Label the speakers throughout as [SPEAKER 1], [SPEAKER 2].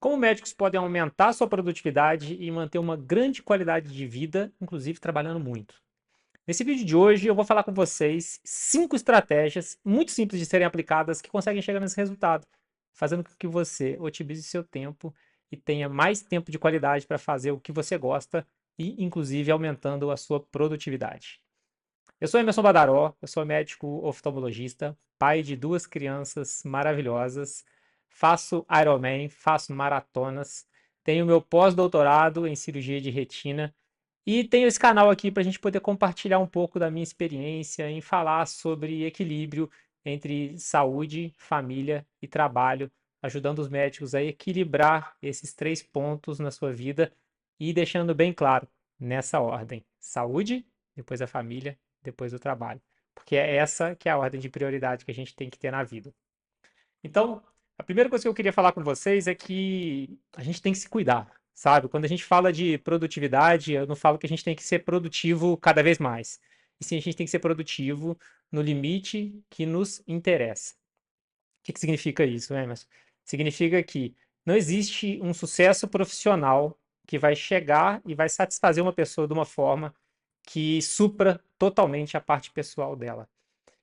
[SPEAKER 1] Como médicos podem aumentar sua produtividade e manter uma grande qualidade de vida, inclusive trabalhando muito? Nesse vídeo de hoje, eu vou falar com vocês 5 estratégias muito simples de serem aplicadas que conseguem chegar nesse resultado, fazendo com que você otimize seu tempo e tenha mais tempo de qualidade para fazer o que você gosta e, inclusive, aumentando a sua produtividade. Eu sou Emerson Badaró, eu sou médico oftalmologista, pai de 2 crianças maravilhosas, faço Ironman, faço maratonas, tenho meu pós-doutorado em cirurgia de retina e tenho esse canal aqui para a gente poder compartilhar um pouco da minha experiência em falar sobre equilíbrio entre saúde, família e trabalho, ajudando os médicos a equilibrar esses 3 pontos na sua vida e deixando bem claro, nessa ordem: saúde, depois a família, depois o trabalho. Porque é essa que é a ordem de prioridade que a gente tem que ter na vida. Então, a primeira coisa que eu queria falar com vocês é que a gente tem que se cuidar, sabe? Quando a gente fala de produtividade, eu não falo que a gente tem que ser produtivo cada vez mais. E sim, a gente tem que ser produtivo no limite que nos interessa. O que que significa isso, Emerson? Significa que não existe um sucesso profissional que vai chegar e vai satisfazer uma pessoa de uma forma que supra totalmente a parte pessoal dela.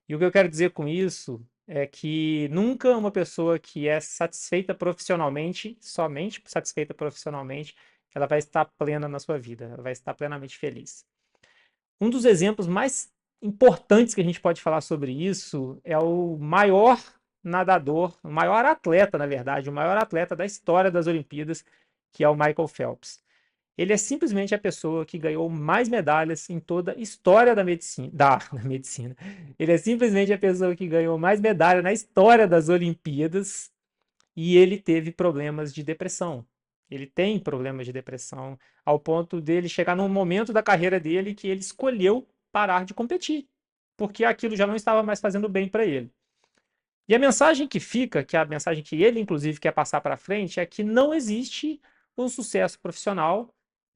[SPEAKER 1] E o que eu quero dizer com isso é que nunca uma pessoa que é satisfeita profissionalmente, somente satisfeita profissionalmente, ela vai estar plena na sua vida, ela vai estar plenamente feliz. Um dos exemplos mais importantes que a gente pode falar sobre isso é o maior nadador, o maior atleta, na verdade, o maior atleta da história das Olimpíadas, que é o Michael Phelps. Ele é simplesmente a pessoa que ganhou mais medalhas em toda a história da medicina, da medicina. Ele é simplesmente a pessoa que ganhou mais medalhas na história das Olimpíadas e ele teve problemas de depressão. Ele tem problemas de depressão ao ponto dele chegar num momento da carreira dele que ele escolheu parar de competir, porque aquilo já não estava mais fazendo bem para ele. E a mensagem que fica, que é a mensagem que ele inclusive quer passar para frente, é que não existe um sucesso profissional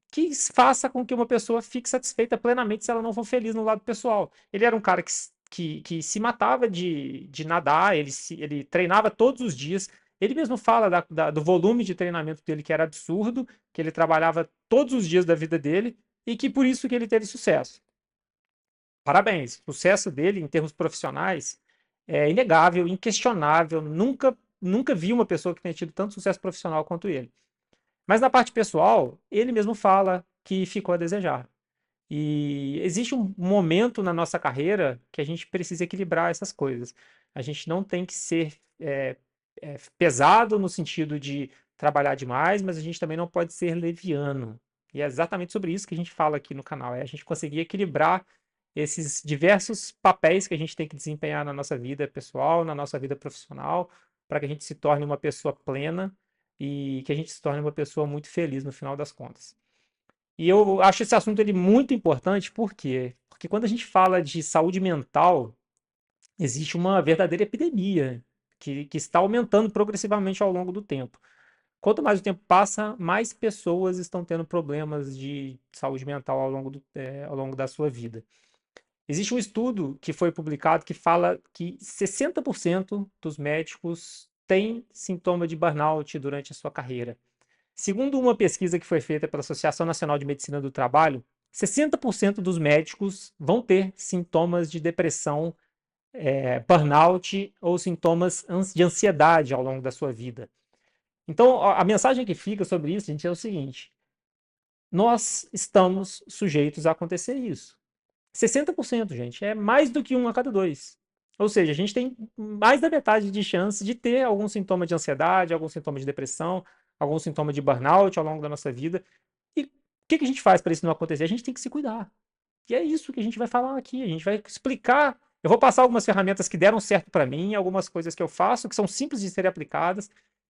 [SPEAKER 1] que faça com que uma pessoa fique satisfeita plenamente se ela não for feliz no lado pessoal. Ele era um cara que se matava de nadar, ele treinava todos os dias. Ele mesmo fala do volume de treinamento dele, que era absurdo, que ele trabalhava todos os dias da vida dele e que por isso que ele teve sucesso. Parabéns, o sucesso dele em termos profissionais é inegável, inquestionável. Nunca vi uma pessoa que tenha tido tanto sucesso profissional quanto ele. Mas na parte pessoal, ele mesmo fala que ficou a desejar. E existe um momento na nossa carreira que a gente precisa equilibrar essas coisas. A gente não tem que ser pesado no sentido de trabalhar demais, mas a gente também não pode ser leviano. E é exatamente sobre isso que a gente fala aqui no canal, é a gente conseguir equilibrar esses diversos papéis que a gente tem que desempenhar na nossa vida pessoal, na nossa vida profissional, para que a gente se torne uma pessoa plena e que a gente se torne uma pessoa muito feliz no final das contas. E eu acho esse assunto ele muito importante, por quê? Porque quando a gente fala de saúde mental, existe uma verdadeira epidemia que está aumentando progressivamente ao longo do tempo. Quanto mais o tempo passa, mais pessoas estão tendo problemas de saúde mental ao longo da sua vida. Existe um estudo que foi publicado que fala que 60% dos médicos têm sintoma de burnout durante a sua carreira. Segundo uma pesquisa que foi feita pela Associação Nacional de Medicina do Trabalho, 60% dos médicos vão ter sintomas de depressão, burnout ou sintomas de ansiedade ao longo da sua vida. Então, a mensagem que fica sobre isso, gente, é o seguinte: nós estamos sujeitos a acontecer isso. 60%, gente, é mais do que um a cada dois. Ou seja, a gente tem mais da metade de chance de ter algum sintoma de ansiedade, algum sintoma de depressão, algum sintoma de burnout ao longo da nossa vida. E o que a gente faz para isso não acontecer? A gente tem que se cuidar. E é isso que a gente vai falar aqui. A gente vai explicar. Eu vou passar algumas ferramentas que deram certo para mim, algumas coisas que eu faço que são simples de serem aplicadas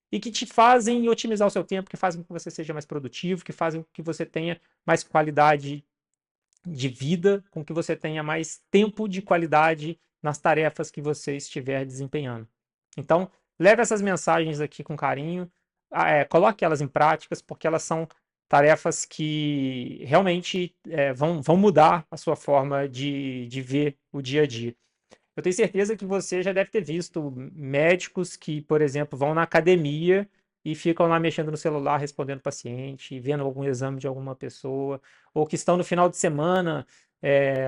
[SPEAKER 1] e que te fazem otimizar o seu tempo, que fazem com que você seja mais produtivo, que fazem com que você tenha mais qualidade de vida, com que você tenha mais tempo de qualidade nas tarefas que você estiver desempenhando. Então, leve essas mensagens aqui com carinho, coloque elas em práticas, porque elas são tarefas que realmente vão mudar a sua forma de ver o dia a dia. Eu tenho certeza que você já deve ter visto médicos que, por exemplo, vão na academia e ficam lá mexendo no celular, respondendo paciente, vendo algum exame de alguma pessoa, ou que estão no final de semana,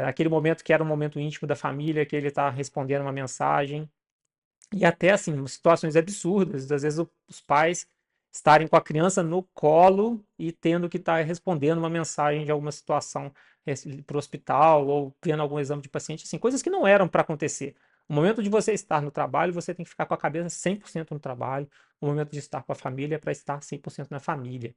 [SPEAKER 1] aquele momento que era um momento íntimo da família, que ele está respondendo uma mensagem. E até assim, situações absurdas, às vezes os pais estarem com a criança no colo e tendo que estar respondendo uma mensagem de alguma situação para o hospital ou vendo algum exame de paciente, assim, coisas que não eram para acontecer. O momento de você estar no trabalho, você tem que ficar com a cabeça 100% no trabalho. O momento de estar com a família é para estar 100% na família.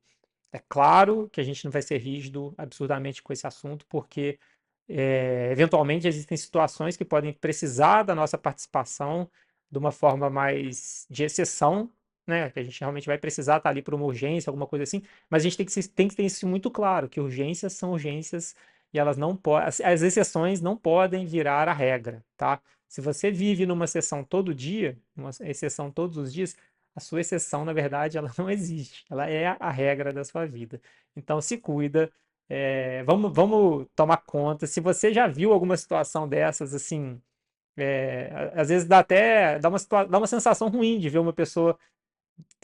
[SPEAKER 1] É claro que a gente não vai ser rígido absurdamente com esse assunto, porque eventualmente existem situações que podem precisar da nossa participação de uma forma mais de exceção, né? Que a gente realmente vai precisar estar ali por uma urgência, alguma coisa assim, mas a gente tem que ter isso muito claro, que urgências são urgências e elas não podem, as exceções não podem virar a regra, tá? Se você vive numa exceção todo dia, uma exceção todos os dias, a sua exceção, na verdade, ela não existe. Ela é a regra da sua vida. Então, se cuida. Vamos tomar conta. Se você já viu alguma situação dessas, assim, às vezes dá uma sensação ruim de ver uma pessoa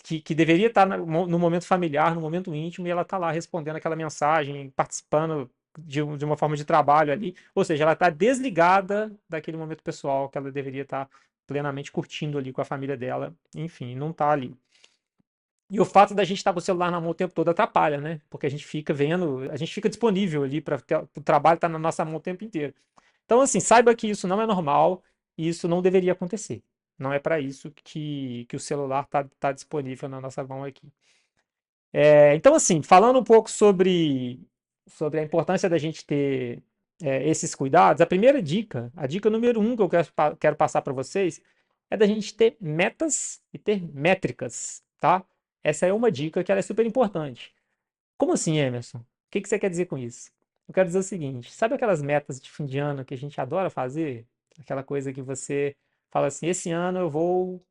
[SPEAKER 1] que deveria estar no momento familiar, no momento íntimo, e ela está lá respondendo aquela mensagem, participando de uma forma de trabalho ali. Ou seja, ela está desligada daquele momento pessoal que ela deveria estar plenamente curtindo ali com a família dela. Enfim, não está ali. E o fato da gente estar com o celular na mão o tempo todo atrapalha, né? Porque a gente fica vendo, a gente fica disponível ali para o trabalho estar na nossa mão o tempo inteiro. Então, assim, saiba que isso não é normal e isso não deveria acontecer. Não é para isso que o celular tá disponível na nossa mão aqui. Então, assim, falando um pouco sobre a importância da gente ter esses cuidados, a primeira dica, a dica número um que eu quero passar para vocês, é da gente ter metas e ter métricas, tá? Essa é uma dica que ela é super importante. Como assim, Emerson? O que você quer dizer com isso? Eu quero dizer o seguinte: sabe aquelas metas de fim de ano que a gente adora fazer? Aquela coisa que você fala assim: esse ano eu vou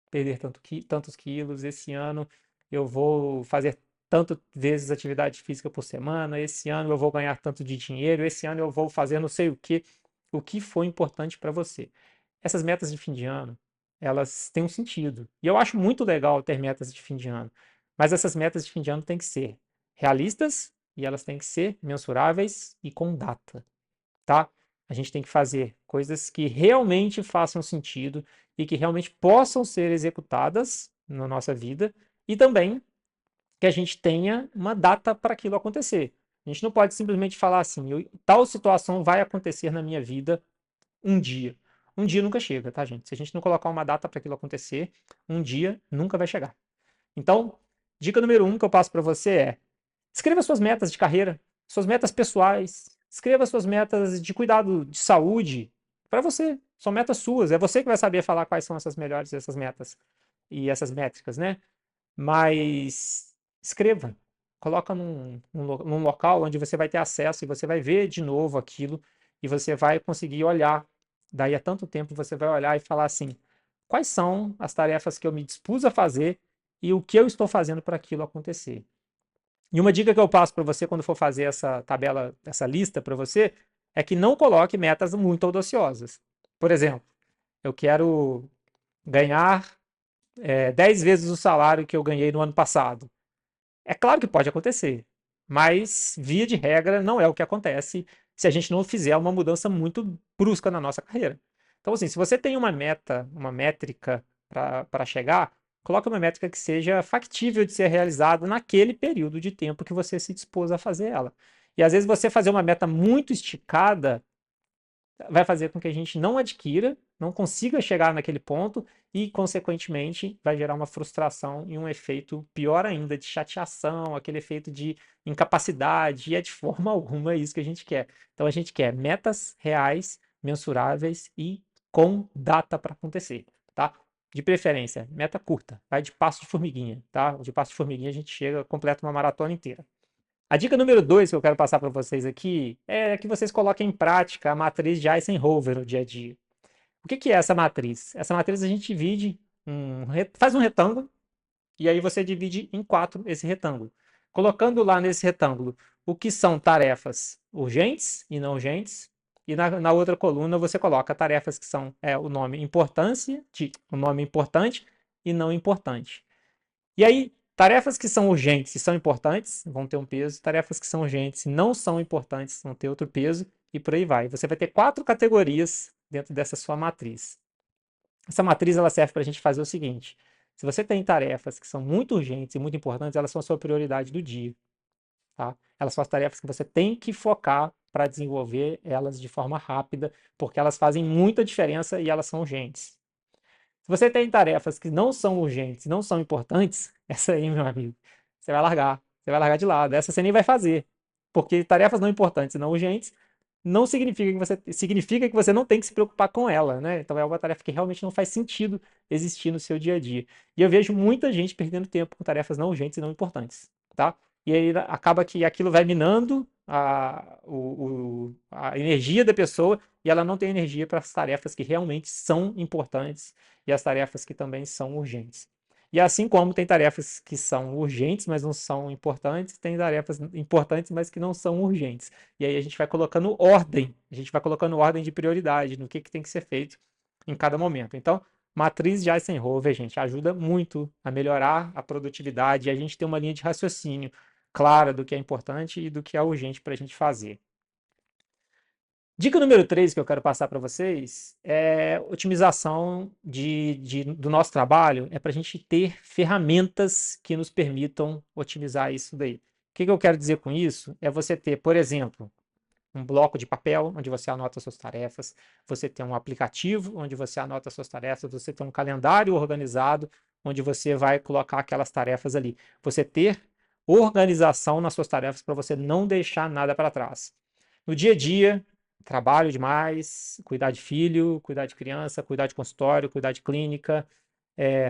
[SPEAKER 1] perder tantos quilos, esse ano eu vou fazer tanto vezes atividade física por semana, esse ano eu vou ganhar tanto de dinheiro, esse ano eu vou fazer não sei o que foi importante para você. Essas metas de fim de ano, elas têm um sentido. E eu acho muito legal ter metas de fim de ano. Mas essas metas de fim de ano têm que ser realistas e elas têm que ser mensuráveis e com data, tá? A gente tem que fazer coisas que realmente façam sentido e que realmente possam ser executadas na nossa vida e também que a gente tenha uma data para aquilo acontecer. A gente não pode simplesmente falar assim, tal situação vai acontecer na minha vida um dia. Um dia nunca chega, tá, gente? Se a gente não colocar uma data para aquilo acontecer, um dia nunca vai chegar. Então, dica número um que eu passo para você é: escreva suas metas de carreira, suas metas pessoais, escreva suas metas de cuidado de saúde para você. São metas suas, é você que vai saber falar quais são essas melhores essas metas e essas métricas, né? Mas escreva, coloca num local onde você vai ter acesso e você vai ver de novo aquilo e você vai conseguir olhar. Daí a tanto tempo você vai olhar e falar assim: quais são as tarefas que eu me dispus a fazer e o que eu estou fazendo para aquilo acontecer. E uma dica que eu passo para você quando for fazer essa tabela, essa lista para você, é que não coloque metas muito audaciosas. Por exemplo, eu quero ganhar 10 vezes o salário que eu ganhei no ano passado. É claro que pode acontecer, mas via de regra não é o que acontece se a gente não fizer uma mudança muito brusca na nossa carreira. Então, assim, se você tem uma meta, uma métrica para chegar, coloque uma métrica que seja factível de ser realizada naquele período de tempo que você se dispôs a fazer ela. E às vezes você fazer uma meta muito esticada vai fazer com que a gente não adquira, não consiga chegar naquele ponto e, consequentemente, vai gerar uma frustração e um efeito pior ainda de chateação, aquele efeito de incapacidade, e é de forma alguma isso que a gente quer. Então, a gente quer metas reais, mensuráveis e com data para acontecer, tá? De preferência, meta curta, vai de passo de formiguinha, tá? De passo de formiguinha a gente chega, completa uma maratona inteira. A dica número 2 que eu quero passar para vocês aqui é que vocês coloquem em prática a matriz de Eisenhower no dia a dia. O que é essa matriz? Essa matriz a gente divide, faz um retângulo, e aí você divide em 4 esse retângulo. Colocando lá nesse retângulo o que são tarefas urgentes e não urgentes, e na outra coluna você coloca tarefas que são o nome importância, o nome importante e não importante. E aí, tarefas que são urgentes e são importantes vão ter um peso, tarefas que são urgentes e não são importantes vão ter outro peso, e por aí vai. Você vai ter 4 categorias dentro dessa sua matriz. Essa matriz ela serve para a gente fazer o seguinte: se você tem tarefas que são muito urgentes e muito importantes, elas são a sua prioridade do dia, tá? Elas são as tarefas que você tem que focar para desenvolver elas de forma rápida, porque elas fazem muita diferença e elas são urgentes. Se você tem tarefas que não são urgentes, não são importantes, essa aí, meu amigo, você vai largar. Você vai largar de lado. Essa você nem vai fazer. Porque tarefas não importantes e não urgentes não significa que você não tem que se preocupar com ela, né? Então é uma tarefa que realmente não faz sentido existir no seu dia a dia. E eu vejo muita gente perdendo tempo com tarefas não urgentes e não importantes, tá? E aí acaba que aquilo vai minando a energia da pessoa e ela não tem energia para as tarefas que realmente são importantes e as tarefas que também são urgentes. E assim como tem tarefas que são urgentes, mas não são importantes, tem tarefas importantes, mas que não são urgentes. E aí a gente vai colocando ordem, a gente vai colocando ordem de prioridade no que tem que ser feito em cada momento. Então, matriz de Eisenhower, gente, ajuda muito a melhorar a produtividade e a gente ter uma linha de raciocínio clara do que é importante e do que é urgente para a gente fazer. Dica número 3 que eu quero passar para vocês é otimização do nosso trabalho, é para a gente ter ferramentas que nos permitam otimizar isso daí. O que eu quero dizer com isso? É você ter, por exemplo, um bloco de papel onde você anota suas tarefas, você tem um aplicativo onde você anota suas tarefas, você tem um calendário organizado onde você vai colocar aquelas tarefas ali. Você ter organização nas suas tarefas para você não deixar nada para trás. No dia a dia, trabalho demais, cuidar de filho, cuidar de criança, cuidar de consultório, cuidar de clínica,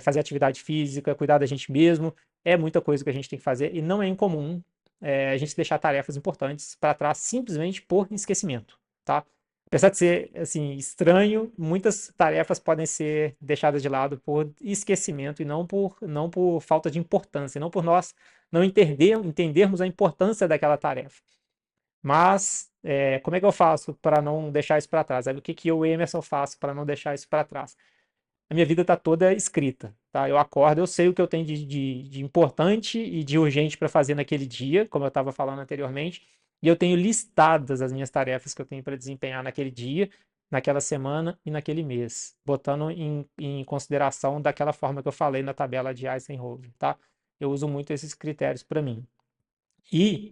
[SPEAKER 1] fazer atividade física, cuidar da gente mesmo, é muita coisa que a gente tem que fazer e não é incomum a gente deixar tarefas importantes para trás simplesmente por esquecimento, tá? Apesar de ser assim estranho, muitas tarefas podem ser deixadas de lado por esquecimento e não por falta de importância, não por nós não entendermos a importância daquela tarefa. Mas como é que eu faço para não deixar isso para trás? Aí, o que que eu, Emerson, faço para não deixar isso para trás? A minha vida está toda escrita, tá? Eu acordo, eu sei o que eu tenho de importante e de urgente para fazer naquele dia, como eu estava falando anteriormente, e eu tenho listadas as minhas tarefas que eu tenho para desempenhar naquele dia, naquela semana e naquele mês, botando em consideração daquela forma que eu falei na tabela de Eisenhower, tá? Eu uso muito esses critérios para mim. E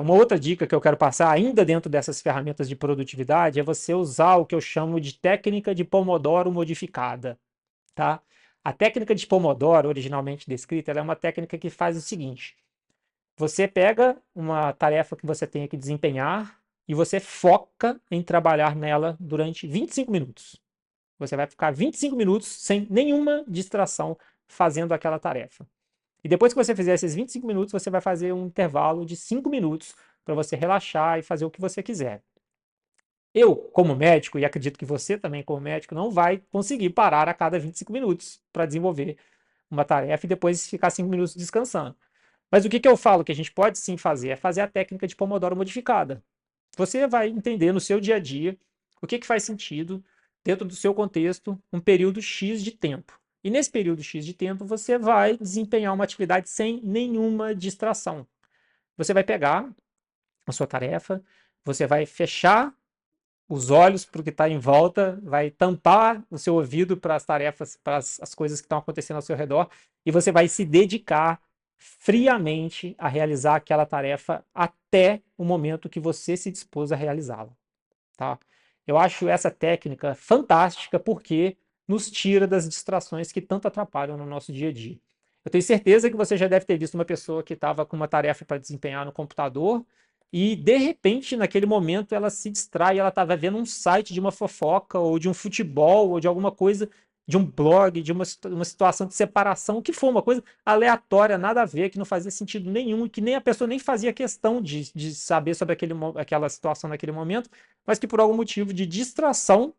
[SPEAKER 1] uma outra dica que eu quero passar, ainda dentro dessas ferramentas de produtividade, é você usar o que eu chamo de técnica de Pomodoro modificada, tá? A técnica de Pomodoro, originalmente descrita, ela é uma técnica que faz o seguinte: você pega uma tarefa que você tenha que desempenhar e você foca em trabalhar nela durante 25 minutos. Você vai ficar 25 minutos sem nenhuma distração fazendo aquela tarefa. E depois que você fizer esses 25 minutos, você vai fazer um intervalo de 5 minutos para você relaxar e fazer o que você quiser. Eu, como médico, e acredito que você também, como médico, não vai conseguir parar a cada 25 minutos para desenvolver uma tarefa e depois ficar 5 minutos descansando. Mas o que eu falo que a gente pode sim fazer é fazer a técnica de Pomodoro modificada. Você vai entender no seu dia a dia o que faz sentido dentro do seu contexto um período X de tempo. E nesse período X de tempo você vai desempenhar uma atividade sem nenhuma distração. Você vai pegar a sua tarefa, você vai fechar os olhos para o que está em volta, vai tampar o seu ouvido para as tarefas, para as coisas que estão acontecendo ao seu redor, e você vai se dedicar friamente a realizar aquela tarefa até o momento que você se dispôs a realizá-la, tá? Eu acho essa técnica fantástica porque nos tira das distrações que tanto atrapalham no nosso dia a dia. Eu tenho certeza que você já deve ter visto uma pessoa que estava com uma tarefa para desempenhar no computador e, de repente, naquele momento, ela se distrai, ela estava vendo um site de uma fofoca, ou de um futebol, ou de alguma coisa, de um blog, de uma situação de separação, que foi uma coisa aleatória, nada a ver, que não fazia sentido nenhum, e que nem a pessoa nem fazia questão de saber sobre aquela situação naquele momento, mas que por algum motivo de distração,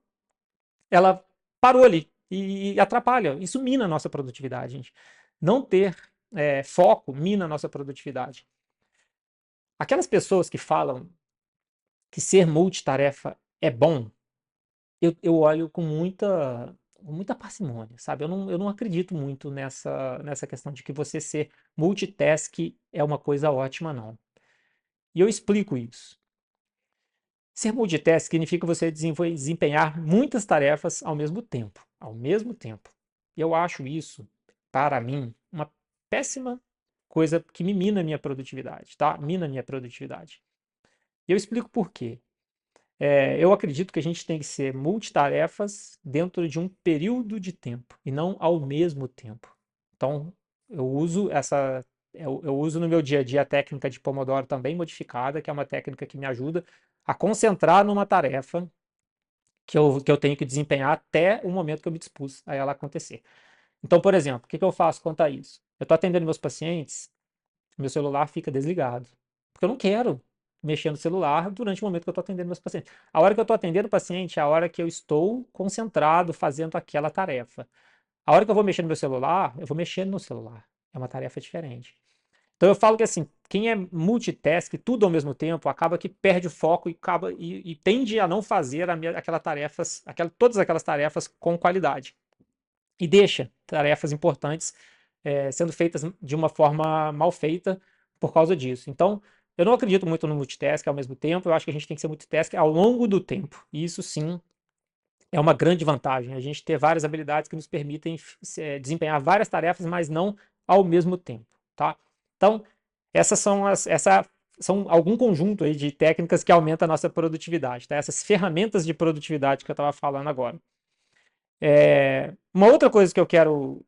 [SPEAKER 1] ela parou ali e atrapalha. Isso mina a nossa produtividade, gente. Não ter foco mina a nossa produtividade. Aquelas pessoas que falam que ser multitarefa é bom, eu olho com muita parcimônia, sabe? Eu não acredito muito nessa questão de que você ser multitask é uma coisa ótima, não. E eu explico isso. Ser multitask significa você desempenhar muitas tarefas ao mesmo tempo. Ao mesmo tempo. E eu acho isso, para mim, uma péssima coisa que me mina a minha produtividade, tá? Mina a minha produtividade. E eu explico por quê. Eu acredito que a gente tem que ser multitarefas dentro de um período de tempo e não ao mesmo tempo. Então, eu uso eu uso no meu dia a dia a técnica de Pomodoro também modificada, que é uma técnica que me ajuda a concentrar numa tarefa que eu tenho que desempenhar até o momento que eu me dispus a ela acontecer. Então, por exemplo, o que eu faço quanto a isso? Eu estou atendendo meus pacientes, meu celular fica desligado. Porque eu não quero mexer no celular durante o momento que eu estou atendendo meus pacientes. A hora que eu estou atendendo o paciente é a hora que eu estou concentrado fazendo aquela tarefa. A hora que eu vou mexer no meu celular, eu vou mexer no celular. É uma tarefa diferente. Então eu falo que assim, quem é multitask, tudo ao mesmo tempo, acaba que perde o foco e tende a não fazer todas aquelas tarefas com qualidade. E deixa tarefas importantes sendo feitas de uma forma mal feita por causa disso. Então, eu não acredito muito no multitask ao mesmo tempo, eu acho que a gente tem que ser multitask ao longo do tempo. E isso sim é uma grande vantagem, a gente ter várias habilidades que nos permitem desempenhar várias tarefas, mas não ao mesmo tempo, tá? Então, essa são algum conjunto aí de técnicas que aumenta a nossa produtividade, tá? Essas ferramentas de produtividade que eu estava falando agora. Uma outra coisa que eu quero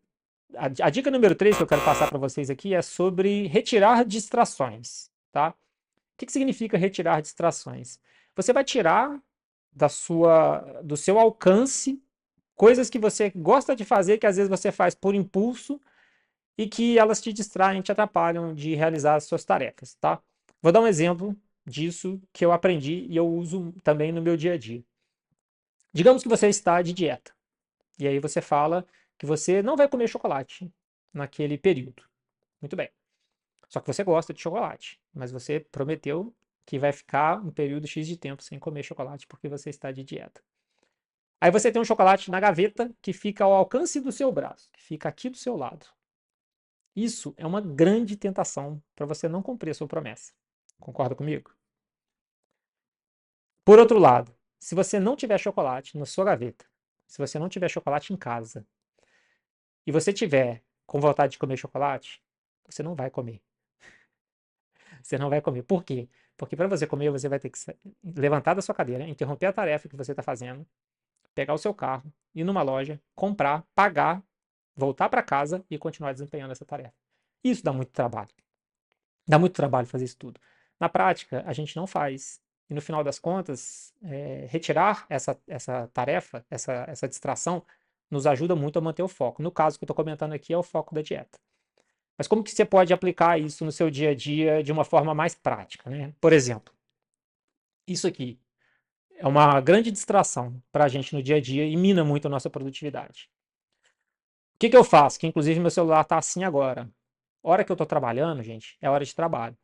[SPEAKER 1] a dica número 3 que eu quero passar para vocês aqui é sobre retirar distrações, tá? O que significa retirar distrações? Você vai tirar do seu alcance coisas que você gosta de fazer, que às vezes você faz por impulso e que elas te distraem, te atrapalham de realizar as suas tarefas, tá? Vou dar um exemplo disso que eu aprendi e eu uso também no meu dia a dia. Digamos que você está de dieta. E aí você fala que você não vai comer chocolate naquele período. Muito bem. Só que você gosta de chocolate, mas você prometeu que vai ficar um período X de tempo sem comer chocolate porque você está de dieta. Aí você tem um chocolate na gaveta que fica ao alcance do seu braço, que fica aqui do seu lado. Isso é uma grande tentação para você não cumprir a sua promessa. Concorda comigo? Por outro lado, se você não tiver chocolate na sua gaveta, se você não tiver chocolate em casa, e você tiver com vontade de comer chocolate, você não vai comer. Você não vai comer. Por quê? Porque para você comer, você vai ter que levantar da sua cadeira, interromper a tarefa que você está fazendo, pegar o seu carro, ir numa loja, comprar, pagar, voltar para casa e continuar desempenhando essa tarefa. Isso dá muito trabalho. Dá muito trabalho fazer isso tudo. Na prática, a gente não faz. E no final das contas, retirar essa tarefa, essa distração, nos ajuda muito a manter o foco. No caso que eu estou comentando aqui é o foco da dieta. Mas como que você pode aplicar isso no seu dia a dia de uma forma mais prática, né? Por exemplo, isso aqui é uma grande distração para a gente no dia a dia e mina muito a nossa produtividade. O que eu faço? Que inclusive meu celular está assim agora. A hora que eu estou trabalhando, gente, é hora de trabalho.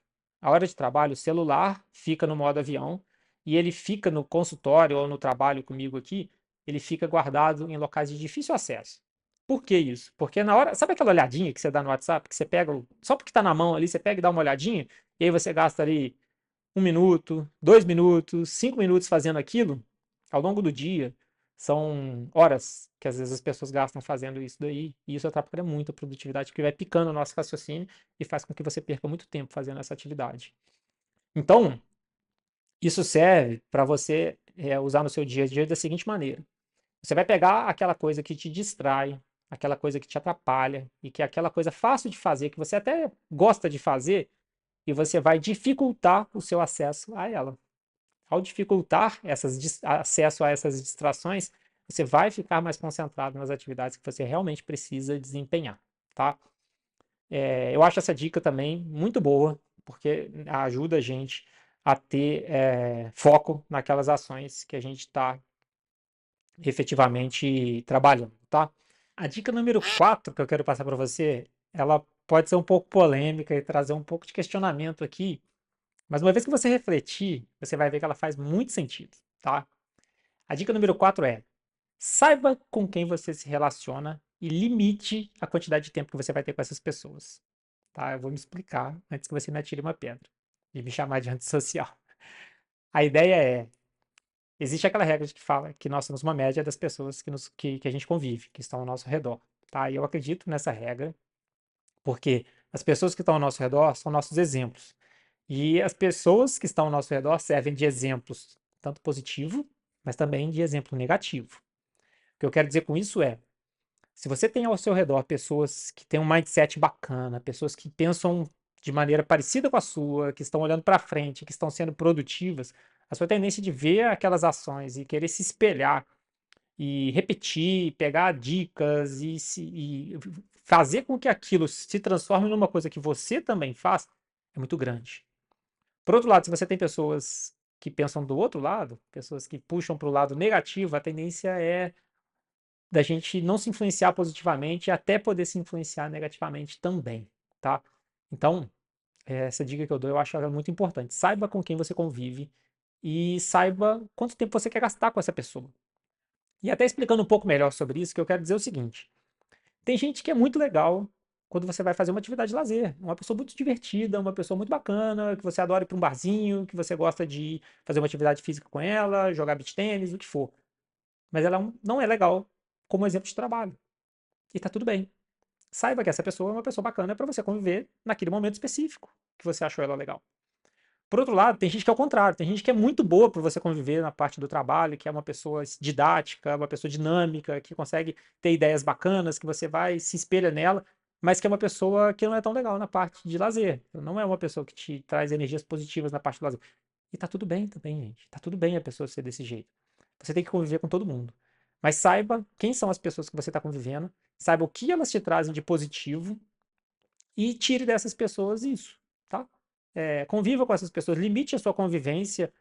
[SPEAKER 1] A hora de trabalho, o celular fica no modo avião e ele fica no consultório ou no trabalho comigo aqui, ele fica guardado em locais de difícil acesso. Por que isso? Porque na hora, sabe aquela olhadinha que você dá no WhatsApp, que você pega, só porque está na mão ali, você pega e dá uma olhadinha, e aí você gasta ali 1 minuto, 2 minutos, 5 minutos fazendo aquilo, ao longo do dia, são horas que às vezes as pessoas gastam fazendo isso daí, e isso atrapalha muito a produtividade, porque vai picando o nosso raciocínio e faz com que você perca muito tempo fazendo essa atividade. Então, isso serve para você usar no seu dia a dia da seguinte maneira: você vai pegar aquela coisa que te distrai, aquela coisa que te atrapalha, e que é aquela coisa fácil de fazer, que você até gosta de fazer, e você vai dificultar o seu acesso a ela. Ao dificultar acesso a essas distrações, você vai ficar mais concentrado nas atividades que você realmente precisa desempenhar, tá? Eu acho essa dica também muito boa, porque ajuda a gente a ter foco naquelas ações que a gente está efetivamente trabalhando, tá? A dica número 4 que eu quero passar para você, ela pode ser um pouco polêmica e trazer um pouco de questionamento aqui, mas uma vez que você refletir, você vai ver que ela faz muito sentido, tá? A dica número 4 é: Saiba com quem você se relaciona e limite a quantidade de tempo que você vai ter com essas pessoas. Tá? Eu vou me explicar antes que você me atire uma pedra e me chamar de antissocial. A ideia é, existe aquela regra que fala que nós somos uma média das pessoas que a gente convive, que estão ao nosso redor. Tá? E eu acredito nessa regra, porque as pessoas que estão ao nosso redor são nossos exemplos. E as pessoas que estão ao nosso redor servem de exemplos, tanto positivo, mas também de exemplo negativo. O que eu quero dizer com isso é, se você tem ao seu redor pessoas que têm um mindset bacana, pessoas que pensam de maneira parecida com a sua, que estão olhando para frente, que estão sendo produtivas, a sua tendência de ver aquelas ações e querer se espelhar e repetir, pegar dicas e fazer com que aquilo se transforme numa coisa que você também faz é muito grande. Por outro lado, se você tem pessoas que pensam do outro lado, pessoas que puxam para o lado negativo, a tendência é da gente não se influenciar positivamente e até poder se influenciar negativamente também, tá? Então, essa dica que eu dou, eu acho ela muito importante. Saiba com quem você convive e saiba quanto tempo você quer gastar com essa pessoa. E até explicando um pouco melhor sobre isso, que eu quero dizer o seguinte: tem gente que é muito legal quando você vai fazer uma atividade de lazer, uma pessoa muito divertida, uma pessoa muito bacana, que você adora ir para um barzinho, que você gosta de fazer uma atividade física com ela, jogar beach tênis, o que for. Mas ela não é legal como exemplo de trabalho. E tá tudo bem. Saiba que essa pessoa é uma pessoa bacana para você conviver naquele momento específico que você achou ela legal. Por outro lado, tem gente que é o contrário, tem gente que é muito boa para você conviver na parte do trabalho, que é uma pessoa didática, uma pessoa dinâmica, que consegue ter ideias bacanas, que você vai, se espelha nela, mas que é uma pessoa que não é tão legal na parte de lazer. Não é uma pessoa que te traz energias positivas na parte do lazer. E tá tudo bem também, gente. Tá tudo bem a pessoa ser desse jeito. Você tem que conviver com todo mundo. Mas saiba quem são as pessoas que você está convivendo, saiba o que elas te trazem de positivo e tire dessas pessoas isso, tá? Conviva com essas pessoas, limite a sua convivência,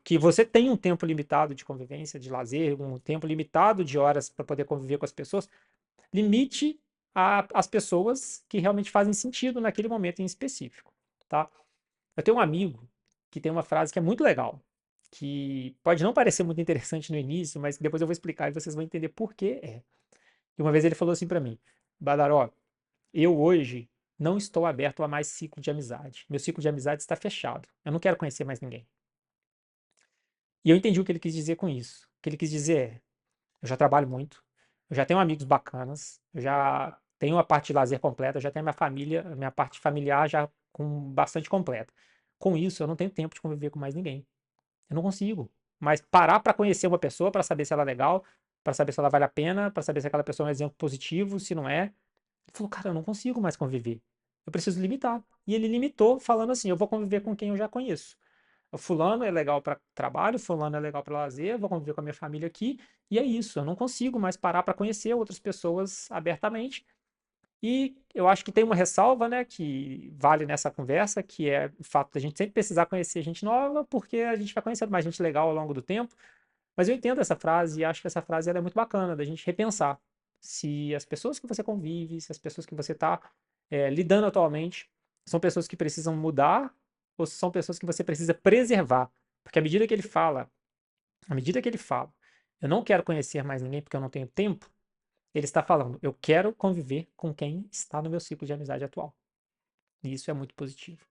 [SPEAKER 1] que você tem um tempo limitado de convivência, de lazer, um tempo limitado de horas para poder conviver com as pessoas, limite as pessoas que realmente fazem sentido naquele momento em específico, tá? Eu tenho um amigo que tem uma frase que é muito legal, que pode não parecer muito interessante no início, mas depois eu vou explicar e vocês vão entender por que é. E uma vez ele falou assim para mim: Badaró, eu hoje não estou aberto a mais ciclo de amizade. Meu ciclo de amizade está fechado. Eu não quero conhecer mais ninguém. E eu entendi o que ele quis dizer com isso. O que ele quis dizer é: eu já trabalho muito, eu já tenho amigos bacanas, eu já tenho a parte de lazer completa, eu já tenho a minha família, a minha parte familiar já com bastante completa. Com isso, eu não tenho tempo de conviver com mais ninguém. Eu não consigo. Mas parar para conhecer uma pessoa, para saber se ela é legal, para saber se ela vale a pena, para saber se aquela pessoa é um exemplo positivo, se não é. Ele falou, cara, eu não consigo mais conviver. Eu preciso limitar. E ele limitou, falando assim: eu vou conviver com quem eu já conheço. O fulano é legal para trabalho, fulano é legal para lazer, vou conviver com a minha família aqui, e é isso. Eu não consigo mais parar para conhecer outras pessoas abertamente. E eu acho que tem uma ressalva, né, que vale nessa conversa, que é o fato da gente sempre precisar conhecer gente nova, porque a gente vai conhecendo mais gente legal ao longo do tempo. Mas eu entendo essa frase e acho que essa frase ela é muito bacana, da gente repensar se as pessoas que você convive, se as pessoas que você está lidando atualmente são pessoas que precisam mudar ou se são pessoas que você precisa preservar. Porque à medida que ele fala, eu não quero conhecer mais ninguém porque eu não tenho tempo, ele está falando, eu quero conviver com quem está no meu ciclo de amizade atual. E isso é muito positivo.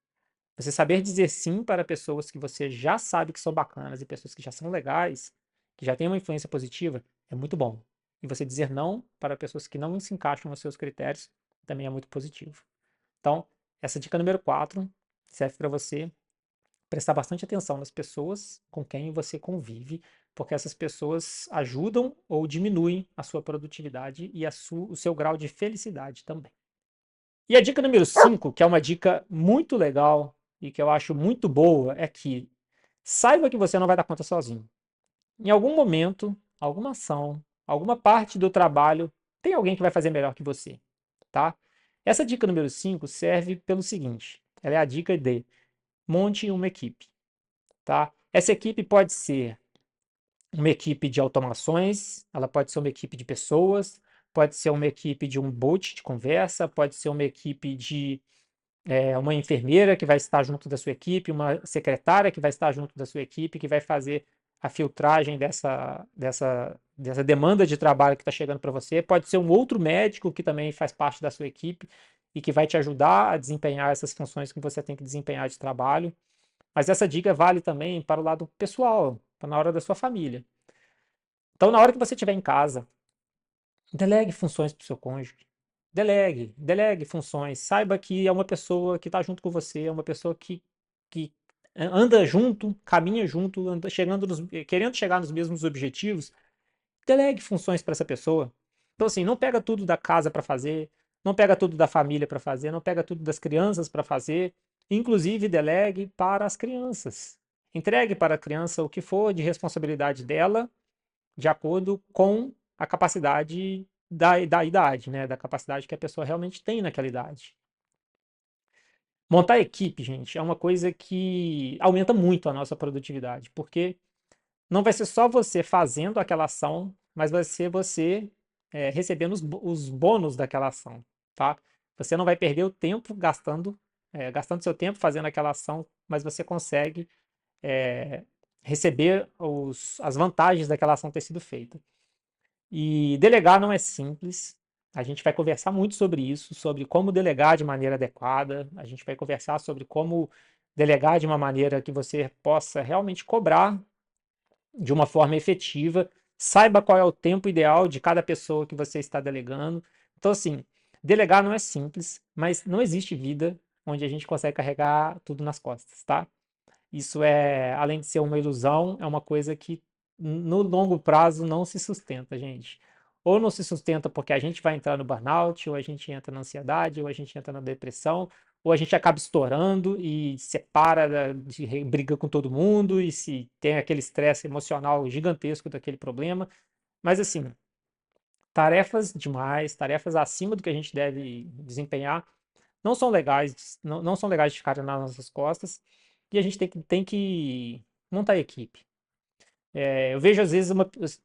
[SPEAKER 1] Você saber dizer sim para pessoas que você já sabe que são bacanas e pessoas que já são legais, que já têm uma influência positiva, é muito bom. E você dizer não para pessoas que não se encaixam nos seus critérios também é muito positivo. Então, essa dica número 4 serve para você prestar bastante atenção nas pessoas com quem você convive, porque essas pessoas ajudam ou diminuem a sua produtividade e o seu grau de felicidade também. E a dica número 5, que é uma dica muito legal e que eu acho muito boa, é que saiba que você não vai dar conta sozinho. Em algum momento, alguma ação, alguma parte do trabalho, tem alguém que vai fazer melhor que você, tá? Essa dica número 5 serve pelo seguinte, ela é a dica de monte uma equipe, tá? Essa equipe pode ser uma equipe de automações, ela pode ser uma equipe de pessoas, pode ser uma equipe de um bot de conversa, pode ser uma equipe de uma enfermeira que vai estar junto da sua equipe, uma secretária que vai estar junto da sua equipe, que vai fazer a filtragem dessa demanda de trabalho que está chegando para você. Pode ser um outro médico que também faz parte da sua equipe e que vai te ajudar a desempenhar essas funções que você tem que desempenhar de trabalho. Mas essa dica vale também para o lado pessoal, para na hora da sua família. Então, na hora que você estiver em casa, delegue funções para o seu cônjuge. Delegue funções. Saiba que é uma pessoa que está junto com você, é uma pessoa que anda junto, caminha junto, anda querendo chegar nos mesmos objetivos. Delegue funções para essa pessoa. Então, assim, não pega tudo da casa para fazer, não pega tudo da família para fazer, não pega tudo das crianças para fazer. Inclusive, delegue para as crianças. Entregue para a criança o que for de responsabilidade dela, de acordo com a capacidade da idade, né? Da capacidade que a pessoa realmente tem naquela idade. Montar equipe, gente, é uma coisa que aumenta muito a nossa produtividade, porque não vai ser só você fazendo aquela ação, mas vai ser você recebendo os bônus daquela ação, tá? Você não vai perder o tempo gastando seu tempo fazendo aquela ação, mas você consegue receber as vantagens daquela ação ter sido feita. E delegar não é simples. A gente vai conversar muito sobre isso, sobre como delegar de maneira adequada. A gente vai conversar sobre como delegar de uma maneira que você possa realmente cobrar de uma forma efetiva. Saiba qual é o tempo ideal de cada pessoa que você está delegando. Então, assim, delegar não é simples, mas não existe vida onde a gente consegue carregar tudo nas costas, tá? Isso além de ser uma ilusão, é uma coisa que no longo prazo não se sustenta, gente. Ou não se sustenta porque a gente vai entrar no burnout, ou a gente entra na ansiedade, ou a gente entra na depressão, ou a gente acaba estourando e separa, briga com todo mundo e se tem aquele estresse emocional gigantesco daquele problema. Mas assim, tarefas demais, tarefas acima do que a gente deve desempenhar, não são legais, não são legais de ficarem nas nossas costas, e a gente tem que montar a equipe. Eu vejo às vezes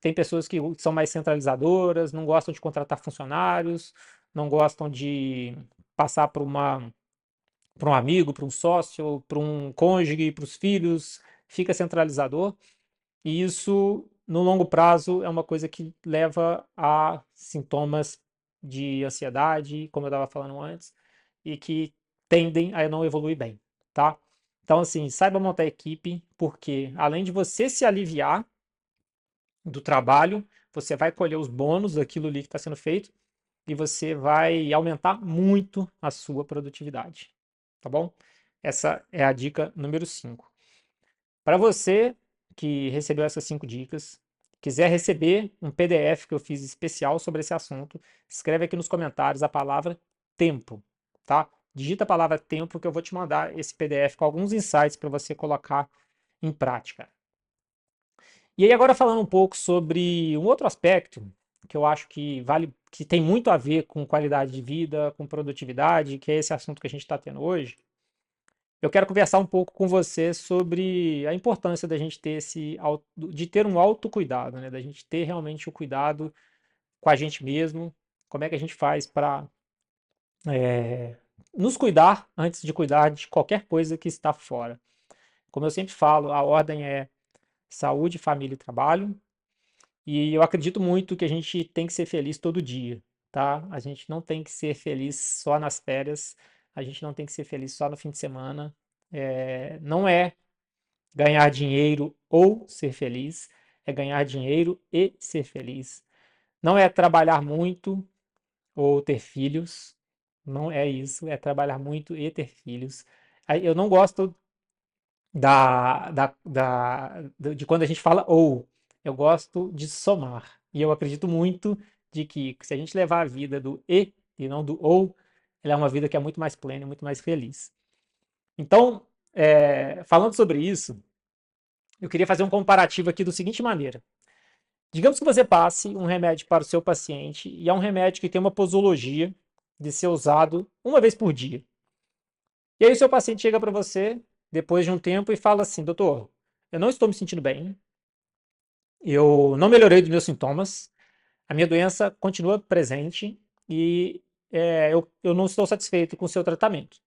[SPEAKER 1] tem pessoas que são mais centralizadoras, não gostam de contratar funcionários, não gostam de passar para um amigo, para um sócio, para um cônjuge, para os filhos, fica centralizador, e isso no longo prazo é uma coisa que leva a sintomas de ansiedade, como eu estava falando antes, e que tendem a não evoluir bem, tá? Então, assim, saiba montar equipe, porque além de você se aliviar do trabalho, você vai colher os bônus daquilo ali que está sendo feito e você vai aumentar muito a sua produtividade, tá bom? Essa é a dica número 5. Para você que recebeu essas 5 dicas, quiser receber um PDF que eu fiz especial sobre esse assunto, escreve aqui nos comentários a palavra tempo, tá? Digita a palavra tempo que eu vou te mandar esse PDF com alguns insights para você colocar em prática. E aí agora falando um pouco sobre um outro aspecto que eu acho que tem muito a ver com qualidade de vida, com produtividade, que é esse assunto que a gente está tendo hoje. Eu quero conversar um pouco com você sobre a importância da gente ter de ter um autocuidado, né? Da gente ter realmente o cuidado com a gente mesmo. Como é que a gente faz para nos cuidar antes de cuidar de qualquer coisa que está fora. Como eu sempre falo, a ordem é saúde, família e trabalho. E eu acredito muito que a gente tem que ser feliz todo dia, tá? A gente não tem que ser feliz só nas férias, a gente não tem que ser feliz só no fim de semana. Não é ganhar dinheiro ou ser feliz, é ganhar dinheiro e ser feliz. Não é trabalhar muito ou ter filhos, não é isso, é trabalhar muito e ter filhos. Eu não gosto de quando a gente fala ou, eu gosto de somar. E eu acredito muito de que se a gente levar a vida do e não do ou, ela é uma vida que é muito mais plena, muito mais feliz. Então, falando sobre isso, eu queria fazer um comparativo aqui da seguinte maneira. Digamos que você passe um remédio para o seu paciente e é um remédio que tem uma posologia de ser usado uma vez por dia. E aí o seu paciente chega para você depois de um tempo e fala assim, doutor, eu não estou me sentindo bem, eu não melhorei dos meus sintomas, a minha doença continua presente e eu não estou satisfeito com o seu tratamento.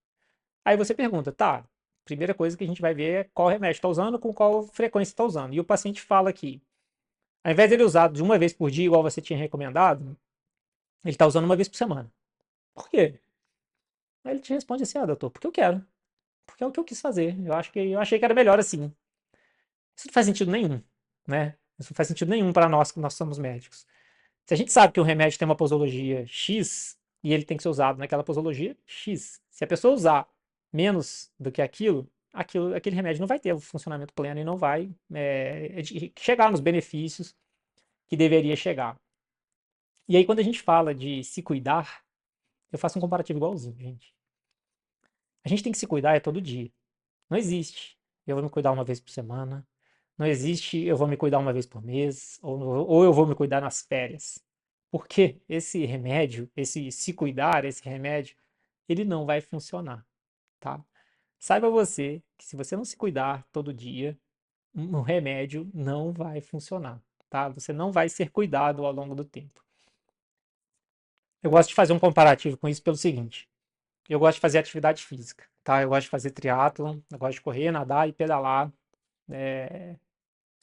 [SPEAKER 1] Aí você pergunta, tá, primeira coisa que a gente vai ver é qual remédio está usando, com qual frequência está usando. E o paciente fala que, ao invés de ele usar de uma vez por dia, igual você tinha recomendado, ele está usando uma vez por semana. Por quê? Aí ele te responde assim, doutor, porque eu quero. Porque é o que eu quis fazer. Eu achei que era melhor assim. Isso não faz sentido nenhum, né? Isso não faz sentido nenhum para nós que nós somos médicos. Se a gente sabe que um remédio tem uma posologia X e ele tem que ser usado naquela posologia X, se a pessoa usar menos do que aquele remédio não vai ter o funcionamento pleno e não vai chegar nos benefícios que deveria chegar. E aí, quando a gente fala de se cuidar, eu faço um comparativo igualzinho, gente. A gente tem que se cuidar todo dia. Não existe. Eu vou me cuidar uma vez por semana. Não existe eu vou me cuidar uma vez por mês. Ou eu vou me cuidar nas férias. Porque esse remédio, esse se cuidar, esse remédio, ele não vai funcionar, tá? Saiba você que se você não se cuidar todo dia, um remédio não vai funcionar, tá? Você não vai ser cuidado ao longo do tempo. Eu gosto de fazer um comparativo com isso pelo seguinte: eu gosto de fazer atividade física, tá? Eu gosto de fazer triatlon, eu gosto de correr, nadar e pedalar.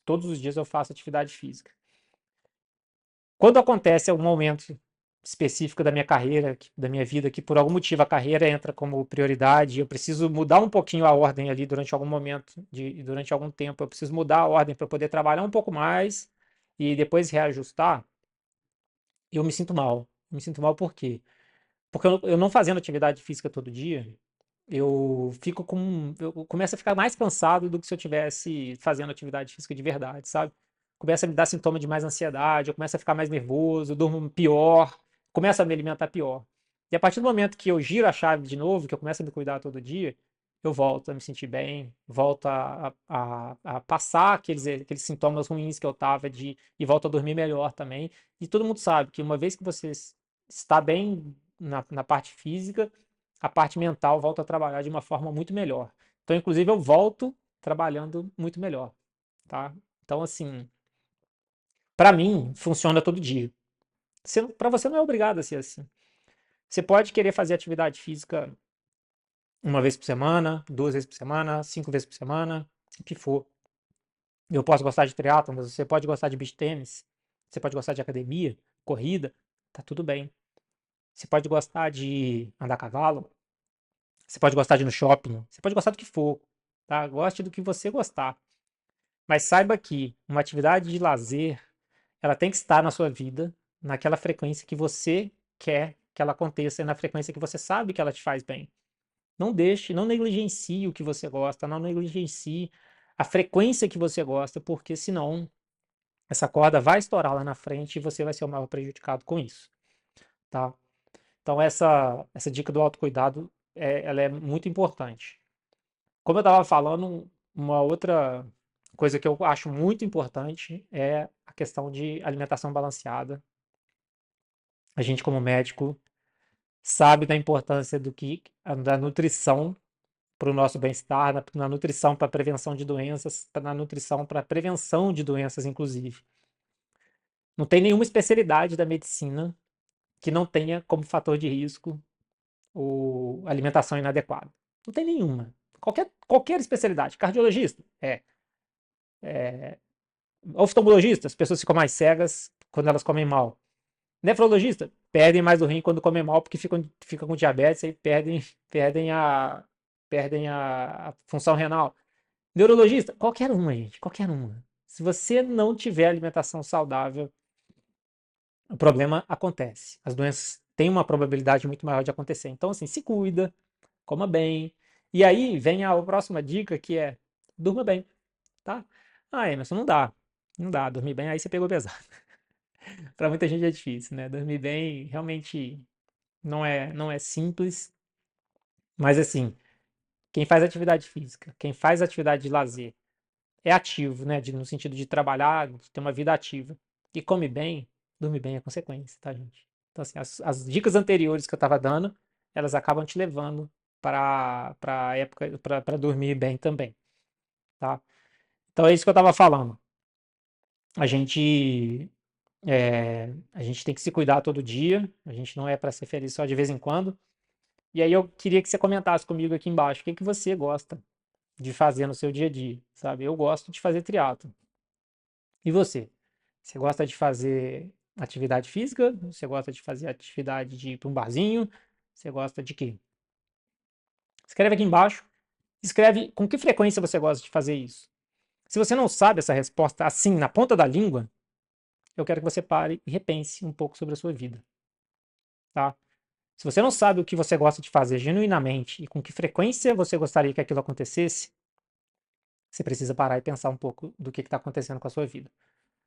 [SPEAKER 1] Todos os dias eu faço atividade física. Quando acontece algum momento específico da minha carreira, da minha vida, que por algum motivo a carreira entra como prioridade, eu preciso mudar um pouquinho a ordem ali durante algum momento, durante algum tempo, eu preciso mudar a ordem para poder trabalhar um pouco mais e depois reajustar, eu me sinto mal. Eu me sinto mal por quê? Porque eu não fazendo atividade física todo dia, eu começo a ficar mais cansado do que se eu tivesse fazendo atividade física de verdade, sabe? Começa a me dar sintoma de mais ansiedade, eu começo a ficar mais nervoso, eu durmo pior, começo a me alimentar pior. E a partir do momento que eu giro a chave de novo, que eu começo a me cuidar todo dia, eu volto a me sentir bem, volto a passar aqueles sintomas ruins que eu tava e volto a dormir melhor também. E todo mundo sabe que uma vez que você está bem na parte física, a parte mental volta a trabalhar de uma forma muito melhor. Então, inclusive, eu volto trabalhando muito melhor, tá? Então, assim, para mim, funciona todo dia. Para você não é obrigado a ser assim. Você pode querer fazer atividade física uma vez por semana, 2 vezes por semana, 5 vezes por semana, o que for. Eu posso gostar de triatlon, mas você pode gostar de beach tênis, você pode gostar de academia, corrida, tá tudo bem. Você pode gostar de andar a cavalo, você pode gostar de ir no shopping, você pode gostar do que for, tá? Goste do que você gostar. Mas saiba que uma atividade de lazer, ela tem que estar na sua vida, naquela frequência que você quer que ela aconteça e na frequência que você sabe que ela te faz bem. Não deixe, não negligencie o que você gosta, não negligencie a frequência que você gosta, porque senão essa corda vai estourar lá na frente e você vai ser o maior prejudicado com isso, tá? Então essa dica do autocuidado, ela é muito importante. Como eu estava falando, uma outra coisa que eu acho muito importante é a questão de alimentação balanceada. A gente, como médico, sabe da importância da nutrição para o nosso bem-estar, na nutrição para prevenção de doenças, na nutrição para prevenção de doenças, inclusive. Não tem nenhuma especialidade da medicina que não tenha como fator de risco alimentação inadequada. Não tem nenhuma. Qualquer especialidade. Cardiologista, oftalmologista, as pessoas ficam mais cegas quando elas comem mal. Nefrologista, perdem mais o rim quando comem mal porque ficam com diabetes e perdem a, perdem a função renal. Neurologista, qualquer uma, gente, qualquer uma. Se você não tiver alimentação saudável, o problema acontece. As doenças têm uma probabilidade muito maior de acontecer. Então, assim, se cuida, coma bem. E aí vem a próxima dica que é durma bem, tá? Ah, Emerson, não dá. Não dá, dormir bem, aí você pegou pesado. Para muita gente é difícil, né? Dormir bem realmente não é simples, mas assim, quem faz atividade física, quem faz atividade de lazer, é ativo, né? No sentido de trabalhar, de ter uma vida ativa. E come bem, dorme bem é consequência, tá, gente? Então, assim, as dicas anteriores que eu tava dando, elas acabam te levando para época, para dormir bem também, tá? Então é isso que eu tava falando. A gente a gente tem que se cuidar todo dia, a gente não é para ser feliz só de vez em quando. E aí eu queria que você comentasse comigo aqui embaixo, o que que você gosta? de fazer no seu dia a dia, sabe? Eu gosto de fazer triatlo. E você? Você gosta de fazer atividade física? Você gosta de fazer atividade de ir para um barzinho? Você gosta de quê? Escreve aqui embaixo. Escreve com que frequência você gosta de fazer isso. Se você não sabe essa resposta assim, na ponta da língua, eu quero que você pare e repense um pouco sobre a sua vida, tá? Se você não sabe o que você gosta de fazer genuinamente e com que frequência você gostaria que aquilo acontecesse, você precisa parar e pensar um pouco do que está acontecendo com a sua vida.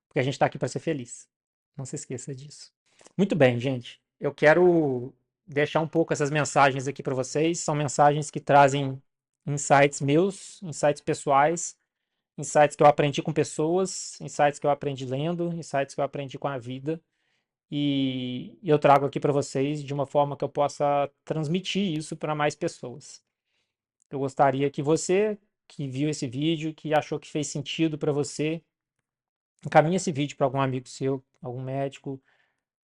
[SPEAKER 1] Porque a gente está aqui para ser feliz. Não se esqueça disso. Muito bem, gente. Eu quero deixar um pouco essas mensagens aqui para vocês. São mensagens que trazem insights meus, insights pessoais, insights que eu aprendi com pessoas, insights que eu aprendi lendo, insights que eu aprendi com a vida. E eu trago aqui para vocês de uma forma que eu possa transmitir isso para mais pessoas. Eu gostaria que você, que viu esse vídeo, que achou que fez sentido para você, encaminhe esse vídeo para algum amigo seu, algum médico,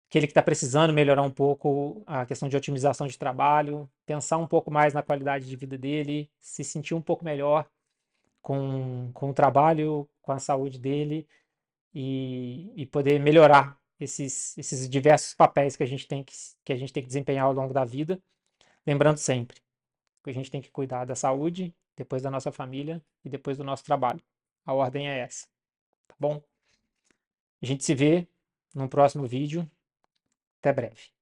[SPEAKER 1] aquele que está precisando melhorar um pouco a questão de otimização de trabalho, pensar um pouco mais na qualidade de vida dele, se sentir um pouco melhor com o trabalho, com a saúde dele e poder melhorar esses diversos papéis que a gente tem que desempenhar ao longo da vida. Lembrando sempre que a gente tem que cuidar da saúde, depois da nossa família e depois do nosso trabalho. A ordem é essa, tá bom? A gente se vê no próximo vídeo. Até breve.